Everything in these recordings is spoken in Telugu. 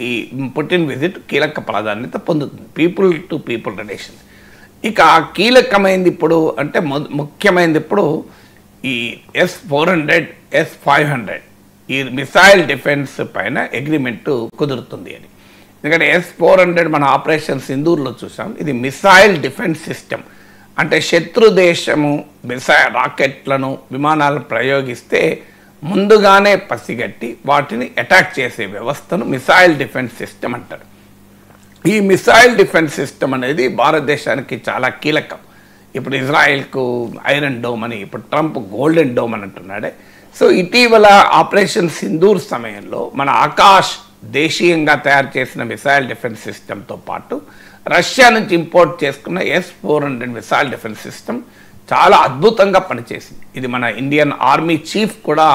ఈ పుటిన్ విజిట్ కీలక ప్రాధాన్యత పొందుతుంది, పీపుల్ టు పీపుల్ రిలేషన్. ఇక కీలకమైంది ఇప్పుడు అంటే ముఖ్యమైనది ఇప్పుడు ఈ S-400 S-500 ఈ మిసైల్ డిఫెన్స్ పైన అగ్రిమెంట్ కుదురుతుంది అని. ఎందుకంటే S-400 మన ఆపరేషన్ సింధూర్లో చూసాం. ఇది మిసైల్ డిఫెన్స్ సిస్టమ్. అంటే శత్రు దేశము మిసైల్ రాకెట్లను విమానాలను ప్రయోగిస్తే ముందుగానే పసిగట్టి వాటిని అటాక్ చేసే వ్యవస్థను మిసైల్ డిఫెన్స్ సిస్టమ్ అంటారు. ఈ మిసైల్ డిఫెన్స్ సిస్టమ్ అనేది భారతదేశానికి చాలా కీలకం. ఇప్పుడు ఇజ్రాయెల్కు ఐరన్ డోమ్ అని, ఇప్పుడు ట్రంప్ గోల్డెన్ డోమ్ అని అంటున్నాడే. సో ఇటీవల ఆపరేషన్ సింధూర్ సమయంలో మన ఆకాష్ దేశీయంగా తయారు చేసిన మిసైల్ డిఫెన్స్ సిస్టమ్తో పాటు రష్యా నుంచి ఇంపోర్ట్ చేసుకున్న S-400 మిసైల్ డిఫెన్స్ సిస్టమ్ చాలా అద్భుతంగా పనిచేసింది. ఇది మన ఇండియన్ ఆర్మీ చీఫ్ కూడా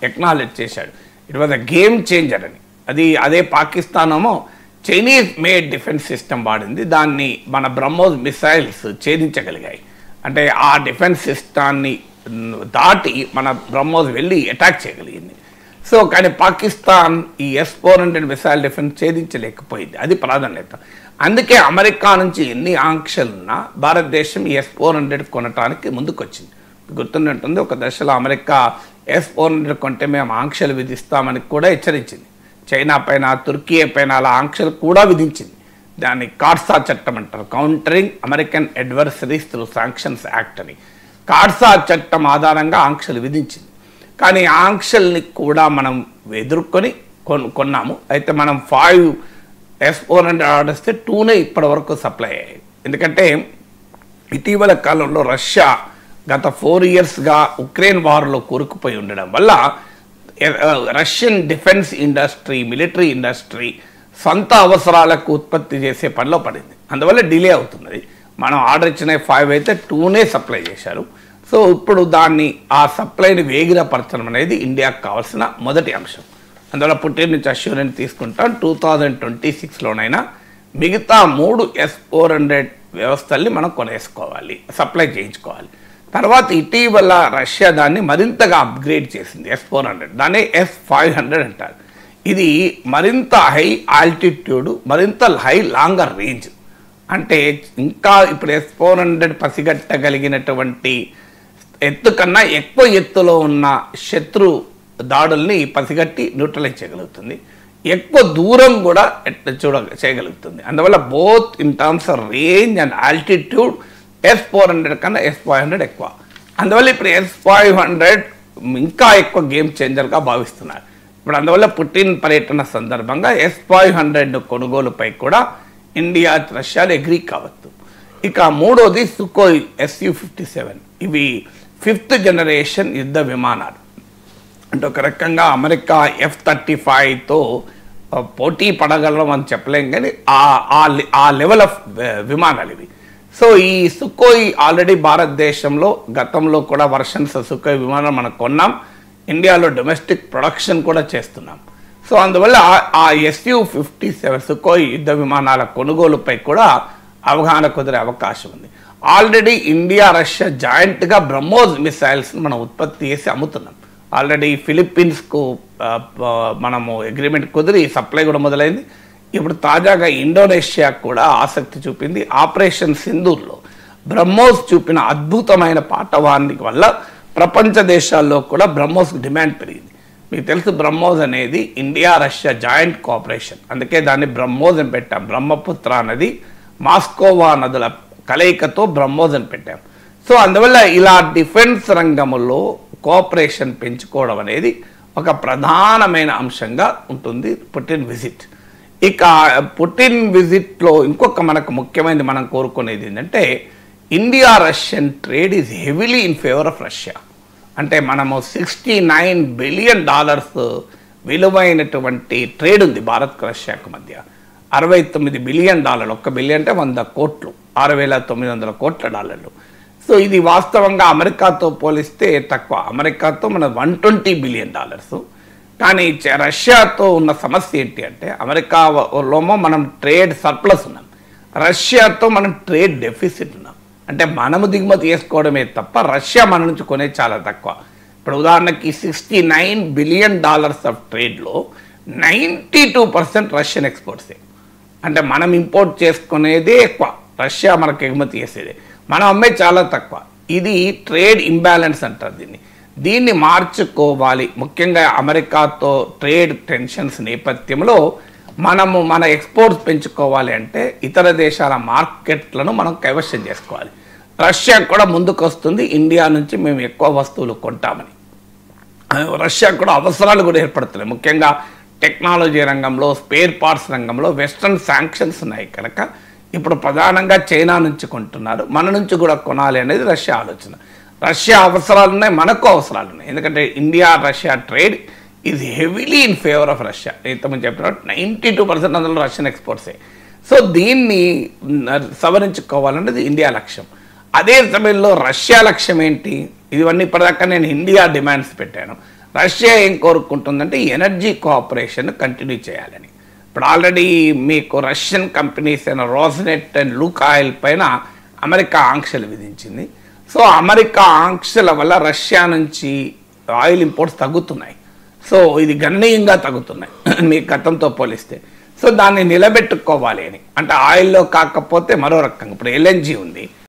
ఎక్నాలెడ్జ్ చేశాడు. It was a game changer అని. అదే పాకిస్తాన్ ఏమో చైనీస్ మేడ్ డిఫెన్స్ సిస్టమ్ వాడింది. దాన్ని మన బ్రహ్మోస్ మిసైల్స్ ఛేదించగలిగాయి. అంటే ఆ డిఫెన్స్ సిస్టాన్ని దాటి మన బ్రహ్మోస్ వెళ్ళి అటాక్ చేయగలిగింది. సో కానీ పాకిస్తాన్ ఈ S-400 మిసైల్ డిఫెన్స్ ఛేదించలేకపోయింది. అది ప్రాధాన్యత. అందుకే అమెరికా నుంచి ఎన్ని ఆంక్షలున్నా భారతదేశం ఈ S-400 కొనటానికి ముందుకొచ్చింది. గుర్తున్నట్టుంది, ఒక దశలో అమెరికా S-400 కొంటే మేము ఆంక్షలు విధిస్తామని కూడా హెచ్చరించింది. చైనా పైన, తుర్కీ పైన అలా ఆంక్షలు కూడా విధించింది. దాన్ని కార్సా చట్టం అంటారు, countering American adversaries through sanctions act అని. కార్సా చట్టం ఆధారంగా ఆంక్షలు విధించింది. కానీ ఆంక్షల్ని కూడా మనం ఎదుర్కొని కొన్నాము. అయితే మనం 5 S-400 ఆర్డర్ ఇస్తే 2నే ఇప్పటి వరకు సప్లై అయ్యాయి. ఎందుకంటే ఇటీవల కాలంలో రష్యా గత 4 ఇయర్స్గా ఉక్రెయిన్ వార్లో కూరుకుపోయి ఉండడం వల్ల Russian defence industry, military industry సొంత అవసరాలకు ఉత్పత్తి చేసే పనిలో పడింది. అందువల్ల డిలే అవుతున్నది. మనం ఆర్డర్ ఇచ్చిన 5 అయితే 2నే సప్లై చేశారు. సో ఇప్పుడు ఆ సప్లైని వేగిరపరచడం అనేది ఇండియాకు కావాల్సిన మొదటి అంశం. అందువల్ల పుటిన్ నుంచి అష్యూరెన్స్ తీసుకుంటాం 2026లోనైనా మిగతా 3 S-400 వ్యవస్థల్ని మనం కొనేసుకోవాలి, సప్లై చేయించుకోవాలి. తర్వాత ఇటీవల రష్యా దాన్ని మరింతగా అప్గ్రేడ్ చేసింది S-400, దాన్ని S-500 అంటారు. ఇది మరింత హై ఆల్టిట్యూడ్, మరింత హై లాంగర్ రేంజ్. అంటే ఇంకా ఇప్పుడు S-400 పసిగట్టగలిగినటువంటి ఎత్తు కన్నా ఎక్కువ ఎత్తులో ఉన్న శత్రు దాడుల్ని పసిగట్టి న్యూట్రలైజ్ చేయగలుగుతుంది. ఎక్కువ దూరం కూడా చేయగలుగుతుంది. అందువల్ల both in terms of range and altitude S-400 కన్నా S-500 ఎక్కువ. అందువల్ల ఇప్పుడు S-500 ఇంకా ఎక్కువ గేమ్ చేంజర్గా భావిస్తున్నారు. ఇప్పుడు అందువల్ల పుటిన్ పర్యటన సందర్భంగా S-500 కొనుగోలుపై కూడా ఇండియా, రష్యాలు అగ్రీ కావచ్చు. ఇక మూడోది సుకోయ్ Su-57. ఇవి 5th జనరేషన్ యుద్ధ విమానాలు. అంటే ఒక రకంగా అమెరికా F-35తో పోటీ పడగలడం అని చెప్పలేం, కానీ ఆ లెవెల్ ఆఫ్ విమానాలు ఇవి. సో ఈ సుకోయ్ ఆల్రెడీ భారతదేశంలో గతంలో కూడా వర్షన్స్ సుకోయ్ విమానం మనం కొన్నాం. ఇండియాలో డొమెస్టిక్ ప్రొడక్షన్ కూడా చేస్తున్నాం. సో అందువల్ల ఆ Su-57 సుకోయ్ యుద్ధ విమానాల కొనుగోలుపై కూడా అవగాహన కుదిరే అవకాశం ఉంది. ఆల్రెడీ ఇండియా, రష్యా జాయింట్గా బ్రహ్మోస్ మిసైల్స్ మనం ఉత్పత్తి చేసి అమ్ముతున్నాం. ఆల్రెడీ ఫిలిప్పీన్స్కు మనము అగ్రిమెంట్ కుదిరి సప్లై కూడా మొదలైంది. ఇప్పుడు తాజాగా ఇండోనేషియా కూడా ఆసక్తి చూపింది. ఆపరేషన్ సింధూర్లో బ్రహ్మోస్ చూపిన అద్భుతమైన పాఠవాన్ని వల్ల ప్రపంచ దేశాల్లో కూడా బ్రహ్మోస్కి డిమాండ్ పెరిగింది. మీకు తెలుసు, బ్రహ్మోస్ అనేది ఇండియా, రష్యా జాయింట్ కోఆపరేషన్. అందుకే దాన్ని బ్రహ్మోస్ అని పెట్టాం. బ్రహ్మపుత్ర నది, మాస్కోవా నదుల కలయికతో బ్రహ్మోస్ అని పెట్టాం. సో అందువల్ల ఇలా డిఫెన్స్ రంగంలో కోఆపరేషన్ పెంచుకోవడం అనేది ఒక ప్రధానమైన అంశంగా ఉంటుంది పుటిన్ విజిట్. ఇక పుటిన్ విజిట్లో ఇంకొక మనకు ముఖ్యమైనది మనం కోరుకునేది ఏంటంటే, India Russian trade is heavily in favour of Russia. అంటే మనము $69 బిలియన్ విలువైనటువంటి ట్రేడ్ ఉంది భారత్కు రష్యాకు మధ్య. $69 బిలియన్, 1 బిలియన్ అంటే 100 కోట్లు, $6,900 కోట్ల. సో ఇది వాస్తవంగా అమెరికాతో పోలిస్తే తక్కువ. అమెరికాతో మన $120 బిలియన్. కానీ రష్యాతో ఉన్న సమస్య ఏంటి అంటే, అమెరికాలోమో మనం ట్రేడ్ సర్ప్లస్ ఉన్నాం, రష్యాతో మనం ట్రేడ్ డెఫిసిట్ ఉన్నాం. అంటే మనము దిగుమతి చేసుకోవడమే తప్ప రష్యా మన నుంచి కొనే చాలా తక్కువ. ఇప్పుడు ఉదాహరణకి $69 బిలియన్ ఆఫ్ ట్రేడ్లో 92% రష్యన్ ఎక్స్పోర్ట్సే. అంటే మనం ఇంపోర్ట్ చేసుకునేదే ఎక్కువ, రష్యా మనకు ఎగుమతి చేసేదే, మనం అమ్మే చాలా తక్కువ. ఇది ట్రేడ్ ఇంబ్యాలెన్స్ అంటారు దీన్ని మార్చుకోవాలి. ముఖ్యంగా అమెరికాతో ట్రేడ్ టెన్షన్స్ నేపథ్యంలో మనము మన ఎక్స్పోర్ట్స్ పెంచుకోవాలి అంటే ఇతర దేశాల మార్కెట్లను మనం కైవశం చేసుకోవాలి. రష్యా కూడా ముందుకు వస్తుంది, ఇండియా నుంచి మేము ఎక్కువ వస్తువులు కొంటామని. రష్యా కూడా అవసరాలు కూడా ఏర్పడుతున్నాయి. ముఖ్యంగా టెక్నాలజీ రంగంలో, స్పేర్ పార్ట్స్ రంగంలో వెస్ట్రన్ శాంక్షన్స్ ఉన్నాయి కనుక ఇప్పుడు ప్రధానంగా చైనా నుంచి కొంటున్నారు, మన నుంచి కూడా కొనాలి అనేది రష్యా ఆలోచన. రష్యా అవసరాలు ఉన్నాయి, మనకు అవసరాలు ఉన్నాయి. ఎందుకంటే India Russia trade is heavily in favour of Russia. ఇంతకుముందు చెప్పినట్టు 92% అందులో రష్యన్ ఎక్స్పోర్ట్సే. సో దీన్ని సవరించుకోవాలన్నది ఇండియా లక్ష్యం. అదే సమయంలో రష్యా లక్ష్యం ఏంటి? ఇవన్నీ ఇప్పటిదాకా నేను ఇండియా డిమాండ్స్ పెట్టాను. రష్యా ఏం కోరుకుంటుందంటే ఎనర్జీ కోఆపరేషన్ కంటిన్యూ చేయాలని. ఇప్పుడు ఆల్రెడీ మీకు రష్యన్ కంపెనీస్ అయిన రోస్నెట్ అండ్ లూకాయిల్ పైన అమెరికా ఆంక్షలు విధించింది. సో అమెరికా ఆంక్షల వల్ల రష్యా నుంచి ఆయిల్ ఇంపోర్ట్స్ తగ్గుతున్నాయి. సో ఇది గణనీయంగా తగ్గుతున్నాయి మీ గతంతో పోలిస్తే. సో దాన్ని నిలబెట్టుకోవాలి అని, అంటే ఆయిల్లో కాకపోతే మరో రకంగా ఇప్పుడు ఎల్ఎన్జీ ఉంది,